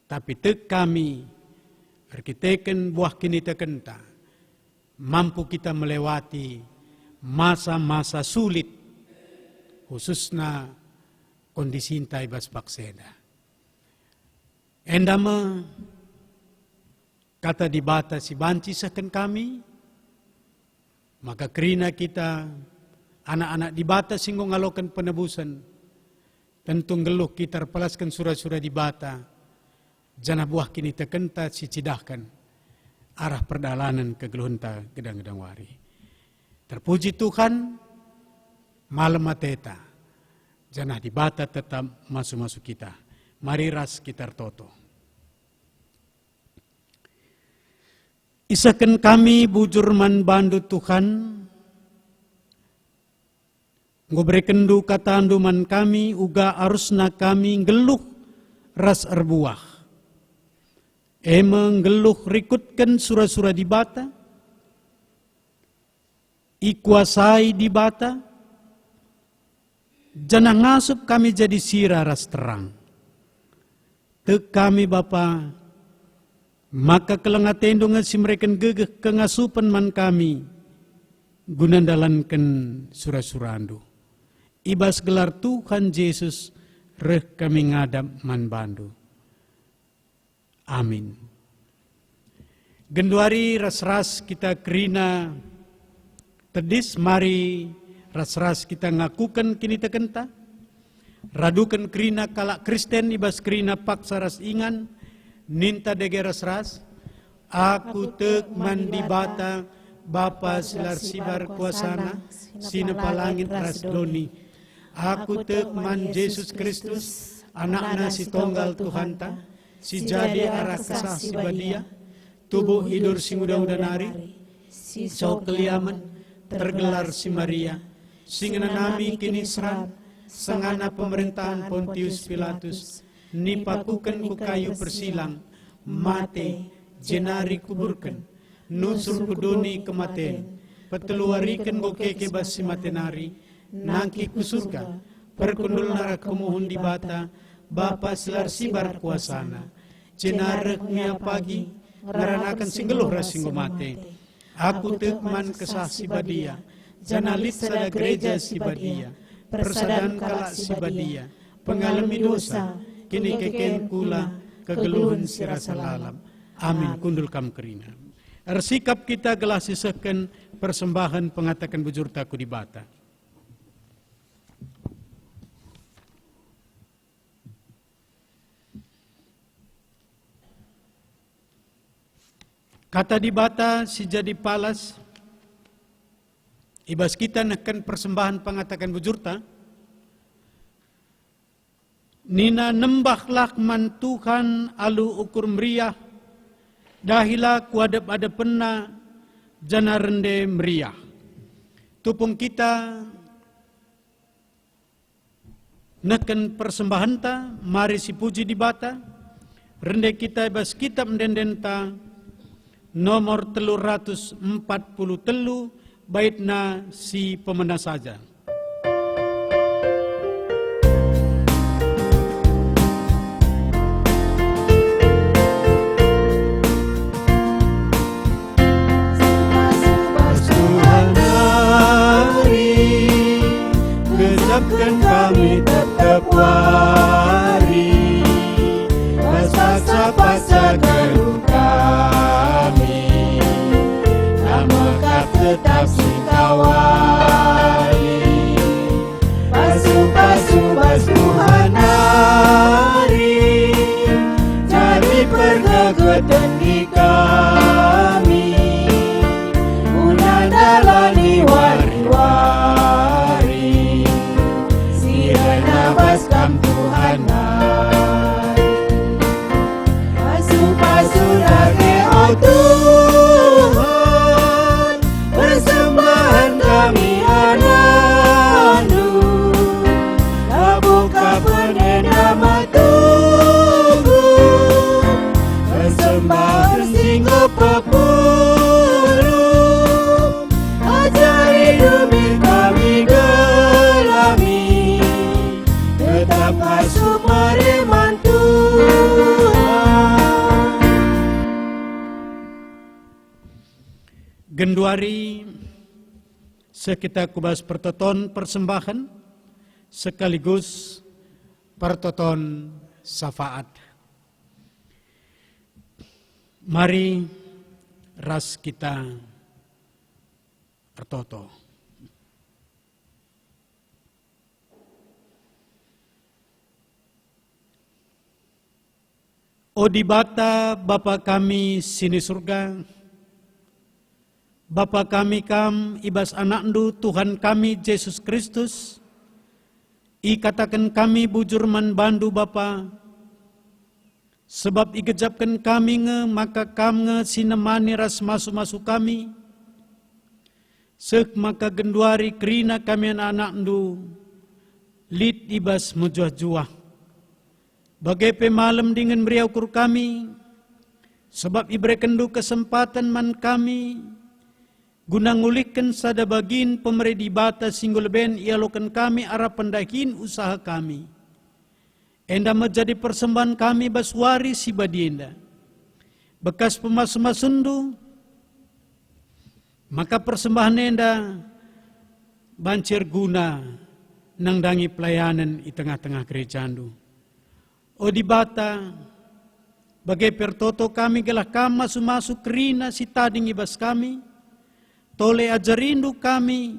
Tapi tek kami, arkiteken buah kini tekenta, mampu kita melewati masa-masa sulit, khususnya kondisi intai bas pakseda. Endama kata dibata si banci seken kami, maka kerina kita anak-anak dibata singgung ngalokan penebusan, tentu ngeluh kita pelaskan surah-surah dibata, jana buah kini tekenta si cidahkan arah perdalanan ke geluhunta gedang-gedang wari. Terpuji Tuhan, malam mateta, jana dibata tetap masuk-masuk kita. Mari ras kita toto. Isakan kami bujur man bandu Tuhan, ngobreken kata anduman kami, uga arusna kami geluh ras erbuah. Emang geluh rikutkan surah-surah dibata, ikuasai dibata, jana ngasup kami jadi sirah ras terang. Tek kami Bapa, maka kelengatendungan si mereka gegeh kengasupan man kami, gunandalankan surah-surah andu. Ibas gelar Tuhan Yesus, reh kami ngadap man bandu. Amin. Genduari ras-ras kita kerina tedis, mari ras-ras kita ngakukan kini tekenta. Radukan kerina kalak Kristen ibas kerina paksa ras ingan, ninta dege ras-ras. Aku tek mandi bata, Bapa silar sibar kuasana, sinepalangit ras doni. Aku tek man Yesus Kristus, anakna si tonggal Tuhanta, si jadi arah kesah si badia, tubuh hidur si muda-muda nari, si sok keliaman, tergelar si Maria, singena nami kini seram, sengana pemerintahan Pontius Pilatus, nipakukan ku kayu persilang, mate, jenari kuburkan, nusur kuduni kematen, peteluarikan gokeke basi matenari, nangki ku surga, perkundul nara kemuhun di bata, Bapa silar sibar kuasana, cenarek mia pagi, ngaranakan singgeluh rasinggo mate. Aku tekman kesah si badia, janalit sada gereja si badia, persadan kalak si badia, pengalami dosa, kini keken kula, kegeluhan si rasa lalam. Amin, kundul kam kerina. Ersikap kita gelah sisakan persembahan pengatakan bujur taku di bata. Kata di bata si jadi palas, ibas kita nekan persembahan pengatakan bujurta, nina nembah lakman Tuhan alu ukur meriah, dahila kuadap ada pena jana rende meriah. Tupung kita nekan persembahan ta, mari si puji di bata, rende kita ibas kitab mendendenta, nomor 343 baitna si pemena saja. Tuhan hari, gezapkan kami tetap wari, pasca-pasca geluh kami, tetap singkawali, pasu-pasu Tuhan hari, jadi pergegeten di kami, unandalani wari-wari, sirena baskam Tuhan hari, pasu-pasu Genduari sekita kubas pertoton persembahan sekaligus pertoton syafaat. Mari ras kita pertoto. Odibata Bapa kami sini surga, Bapa kami kam ibas anakndu Tuhan kami Yesus Kristus, ikatakan kami bujur man bandu Bapa, sebab igejapkan kami nge maka kam nge sinemani ras masuk-masuk kami, sek maka genduari kerina kami anak-anakndu, lid ibas mujuah-juah. Bagai pemalam dengan beriau kur kami, sebab ibrekendu kesempatan man kami, guna ngulikan sada bagin pemeredi bata singgul ben ialokan kami arah pendahin usaha kami. Enda menjadi persembahan kami baswari si badienda. Bekas pemas-masundu, maka persembahan enda bancir guna nangdangi pelayanan di tengah-tengah gereja andu. Odibata, bagai pertoto kami gelah kam masuk-masuk kerina si tading ibas kami, tole ajarindu kami,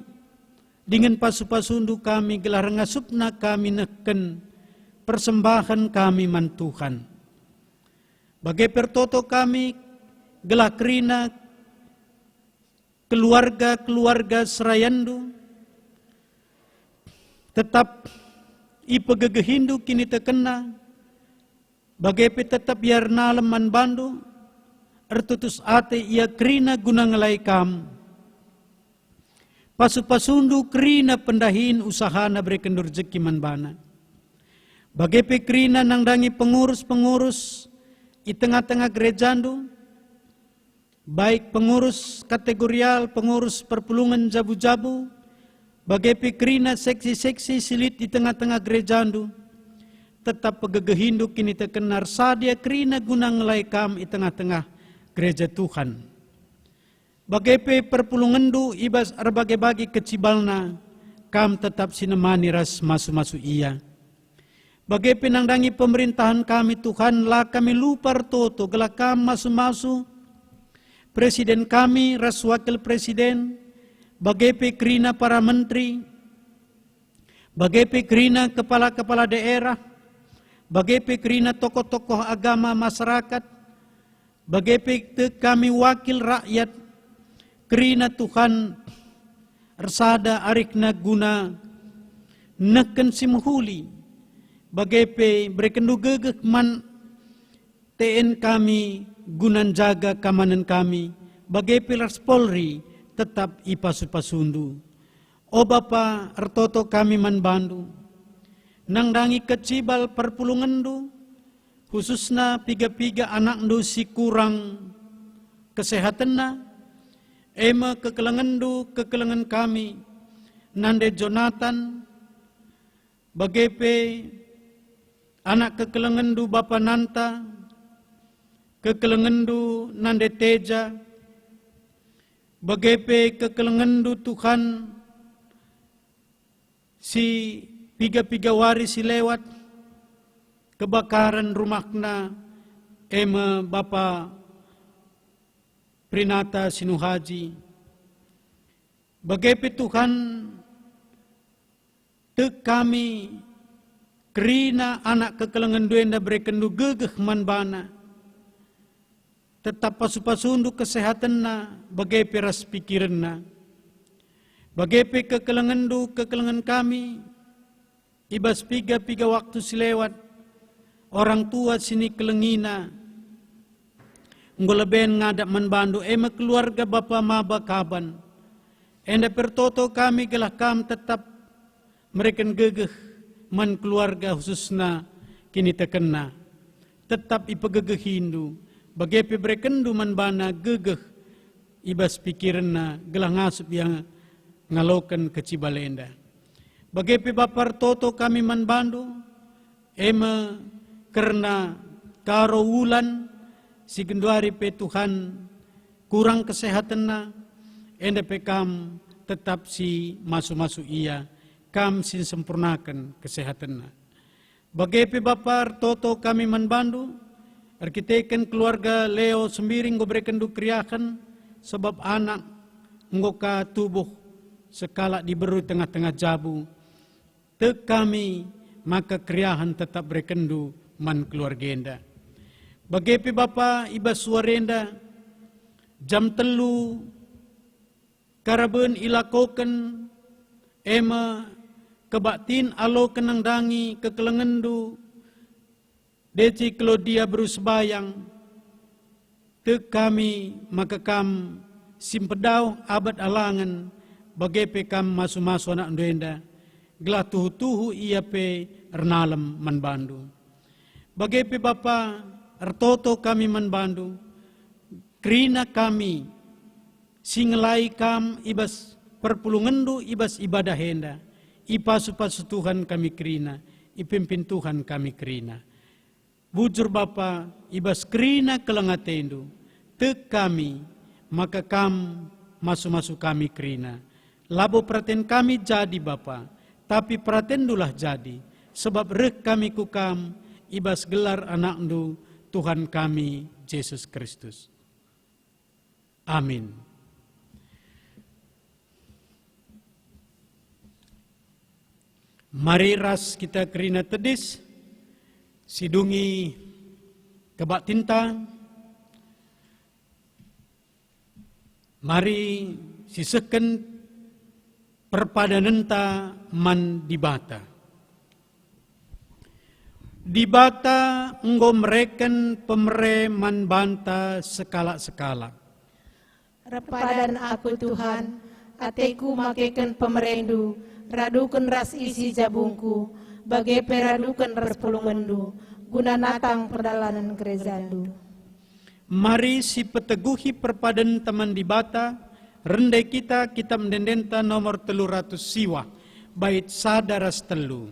dengan pasu-pasundu kami gelah rengasupna kami neken persembahan kami man Tuhan. Bagai pertoto kami gelah kerina keluarga-keluarga serayandu, tetap ipegegehindu kini terkena, bagai tetap biar nalem man bandu, ertutus ate ia kerina guna ngelai kam. Pasu-pasundu kerina pendahin usahana bereken rezeki man bana. Bagai kerina nangdangi pengurus-pengurus di tengah-tengah gerejandu, baik pengurus kategorial, pengurus perpulungan jabu-jabu, bagai kerina seksi-seksi silit di tengah-tengah gerejandu, tetap pegegehindu kini terkenar sadia kerina guna ngelai kam di tengah-tengah gereja Tuhan. Bagai perpulungandu ibas arbage-bagi kecibalna, kam tetap sinemani ras masu-masu iya. Bagai penangdangi pemerintahan kami Tuhan, lah kami lupa toto, gelah kam masu-masu, presiden kami, ras wakil presiden, bagai kerina para menteri, bagai kerina kepala-kepala daerah, bagai kerina tokoh-tokoh agama masyarakat, bagai kami wakil rakyat, kerina Tuhan ersada arikna guna neken simuhuli, bagai berekendu gegek man TN kami gunan jaga kamanan kami, bagai Ras Polri tetap ipasu-pasundu. O Bapa ertoto kami man bandu, nangdangi kecibal perpulungandu, khususna piga-piga anakndu si kurang kesehatanna, ema kekelengandu kekelengan kami, nande Jonathan, bagepe anak kekelengandu Bapa Nanta, kekelengandu nande Teja, bagepe kekelengandu Tuhan si piga-piga waris si lewat, kebakaran rumahna, ema Bapa Prinata Sinuhaji. Bagai Tuhan, tek kami, kerina anak kekelengan duenda berekendu gegeh manbana, tetap pasu-pasundu kesehatanna, bagai peras pikiranna. Bagai kekelengan kami, ibas piga-piga waktu silewat, orang tua sini kelengina, nggoleben ngadap manbandu, ema keluarga Bapa Maba Kaban, enda pertoto kami gelah kam tetap mereken gegeh man keluarga khususna kini terkena, tetap ipegegeh Hindu, bagai berekendu manbana gegeh, ibas pikiranna gelah ngasup yang ngalokan kecibalenda. Bagai Bapa Toto kami manbandu, ema karena karo wulan si genduari pe Tuhan kurang kesehatanna, enda pe kam tetap si masuk-masuk ia, kam sin sempurnakan kesehatanna. Bagai pe Bapa toto kami manbandu, arkiteken keluarga Leo sembiring gobrekan du kriakan, sebab anak ngoka tubuh sekala diberu tengah-tengah jabu, te kami maka kriahan tetap berekendu man keluargenda. Bagai pe Bapa ibas suarenda, jam telu karaben ilakoken ema kebaktin alo kenangdangi kekelengendu deci Claudia berusbayang te kami maka kam simpedau abad alangan bagai pe kam masu-masu anak duenda gelah tuhu-tuhu ia pe rnalem manbandu bagai pe Bapa ertoto kami manbandu krina kami singelai kam ibas perpulungendu ibas ibadah henda ipasu-pasu Tuhan kami krina, ipimpin Tuhan kami krina. Bujur Bapa, ibas krina kelengatendu, te kami, maka kam masuk-masuk kami krina. Labo praten kami jadi Bapa, tapi pratendulah jadi, sebab rek kami kukam, ibas gelar anakndu, Tuhan kami, Yesus Kristus. Amin. Mari ras kita kerina tedis, sidungi kebak tinta, mari siseken perpadanenta man dibata. Dibata enggo mereken pemere man banta sekala-sekala. Repadan aku Tuhan, ateku makeken pemerendu, raduken ras isi jabungku, bagai peraduken ras pulungendu, guna natang perdalanan gerejandu. Mari si peteguhi perpadan teman dibata, rendai kita mendendenta nomor 300 siwa, bait sadaras telu.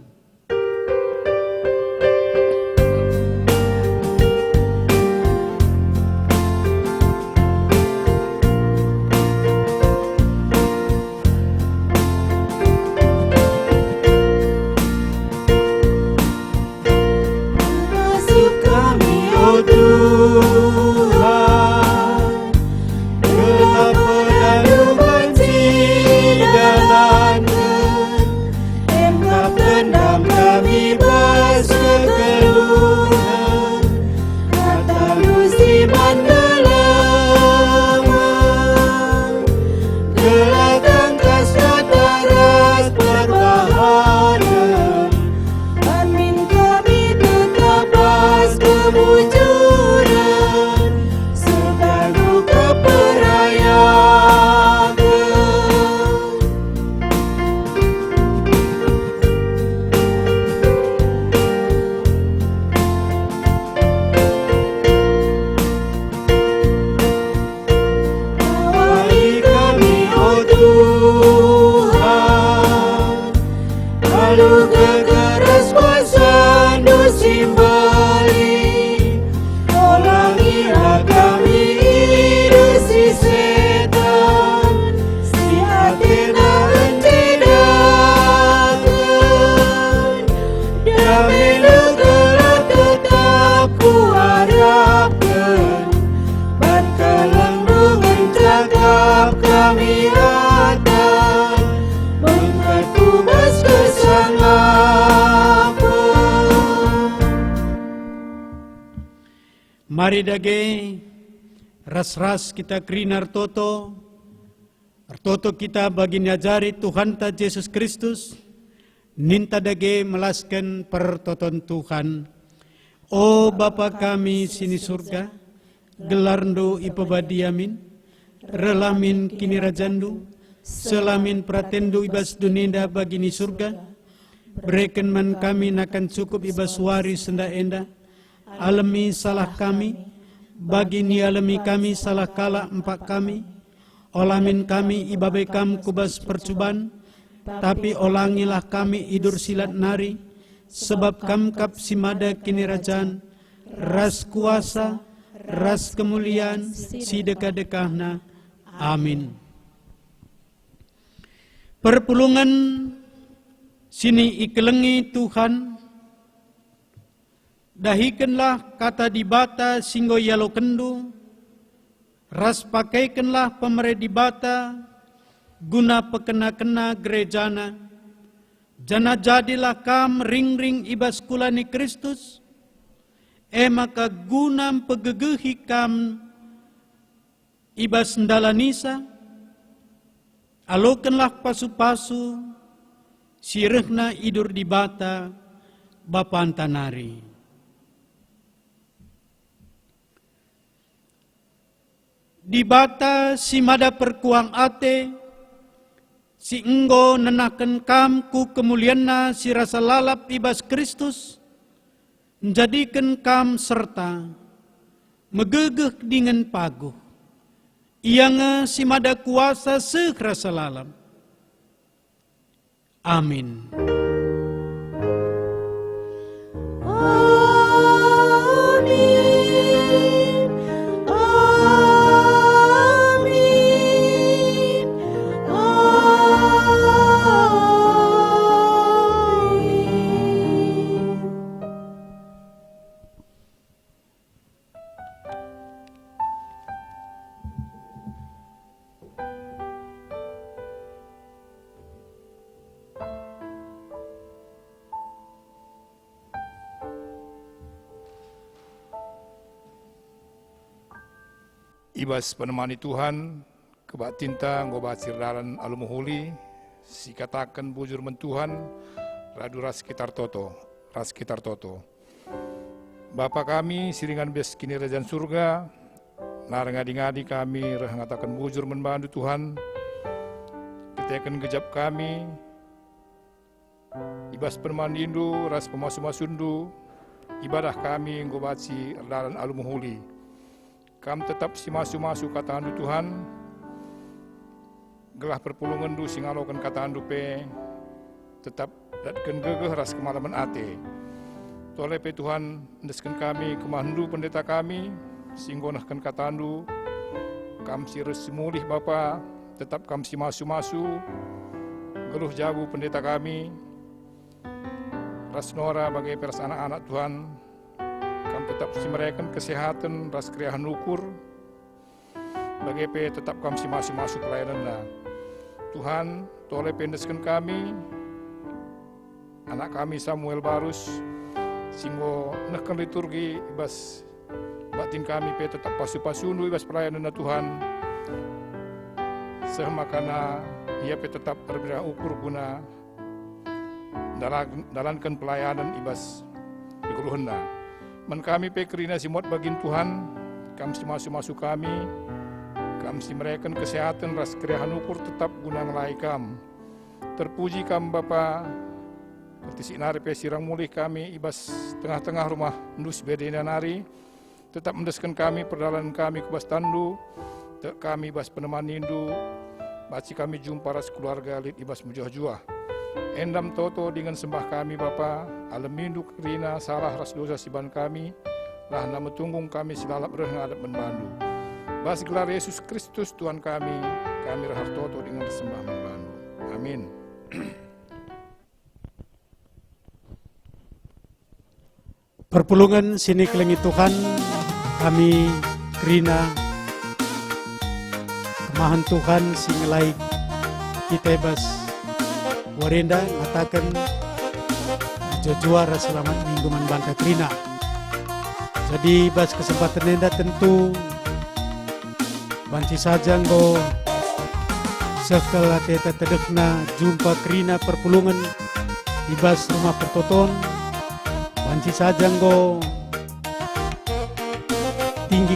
Mari dage ras-ras kita krinar toto, artoto kita bagi nyajari Tuhan ta Yesus Kristus, ninta dage melaskan pertoton Tuhan. O Bapa kami sini surga, gelarndo ipabadiamin, relamin kini rajandu, selamin pratendu ibas duninda bagi ni surga, berikan man kami nakan cukup ibas wari senda enda, alami salah kami, bagi ni alami kami salah kala empat kami, olamin kami ibabe kam kubas percuban, tapi olangilah kami idur silat nari, sebab kam kap simada kini rajan, ras kuasa, ras kemuliaan, si dekah-dekahna. Amin. Perpulungan sini ikelengi Tuhan, dahikanlah kata dibata singgo yalo kendu, ras pakaikanlah pemere dibata, guna pekena-kena gerejana, jana jadilah kam ring-ring ibas kulani Kristus, maka gunam pegegehi kam ibas ndalanisa, alokanlah pasu-pasu, sirehna idur di bata, bapaan tanari. Di bata si mada perkuang ate, si enggo nenaken kam ku kemulianna si rasa lalap ibas Kristus, menjadikan kam serta megegeh dengan paguh. Ianga si mada kuasa sekrasa lalam. Amin. Amin. Amin. Amin. Ibas penemani Tuhan, kebak tinta ngobat sirdaran alumuhuli, si katakan bujur mentuhan, radu ras sekitar toto. Bapa kami, siringan bes kini rejaan surga, narengadi-ngadi kami, ngatakan bujur membantu Tuhan, kita akan gejap kami, ibas penemani indu, ras pemasu-masundu, ibadah kami ngobat sirdaran alumuhuli. Kam tetap si masu-masu kata andu Tuhan, gelah perpulungan du singalokan kata andu pe, tetap datkan gegeh ras kemalaman ate. Toleh pe Tuhan, endeskan kami kemandu pendeta kami, singgonahkan kata andu, kam si resimulih Bapa, tetap kam si masu-masu, geluh jabu pendeta kami, ras nora bagai peras anak-anak Tuhan, kam tetap si mereka kesehatan, ras kriahan ukur, bagi pe tetap kam si masuk pelayanan. Tuhan, toleh pendeskan kami, anak kami Samuel Barus, singgo nehkan liturgi ibas batin kami pe tetap pasu-pasunu ibas pelayanan Tuhan, semakana ia pe tetap berbeda ukur guna dalankan pelayanan ibas diguluhna. Men kami pe kerina simot bagin Tuhan, kam si masuk kami, kam si mereka kesehatan ras kriahan ukur tetap guna ngelai kam. Terpuji kam Bapa, seperti sinari pe sirang mulih kami ibas tengah-tengah rumah ndus bedena nari, tetap mendeskan kami perdalan kami kubas tandu, tek kami ibas peneman indu, baci kami jumpa ras keluarga lid ibas mujuah-juah. Endam toto dengan sembah kami Bapa, alamindu kerina salah ras dosa siban kami, lah nama tunggung kami silalap reh ngadap menbandu. Bas gelar Yesus Kristus Tuhan kami rahar toto dengan sembah menbandu. Amin. Perpulungan sini kelengi Tuhan, kami kerina kemahan Tuhan singelai kita bas warenda ngatakan juara selamat minggu manbanta kerina. Jadi bas kesempatan nenda tentu banci saja nggo sekala teta tedekna jumpa kerina perpulungan di bas rumah pertoton. Banci saja nggo tinggi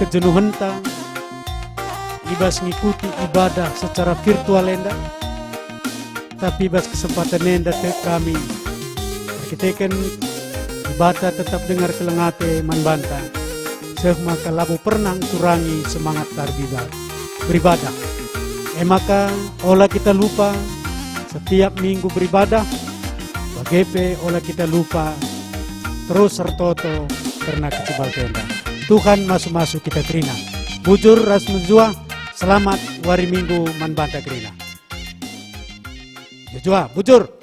kejenuhan ta ibas ngikuti ibadah secara virtual enda, tapi ibas kesempatan enda te kami kita kan ibadah tetap dengar kelengate manbanta maka labu pernah kurangi semangat beribadah. Maka olah kita lupa setiap minggu beribadah, bagepe olah kita lupa terus sertoto karena kecibal tenda. Tuhan masuk-masuk kita terina. Bujur ras menjua, selamat wari minggu manbanta kerina. Jojoa, bujur.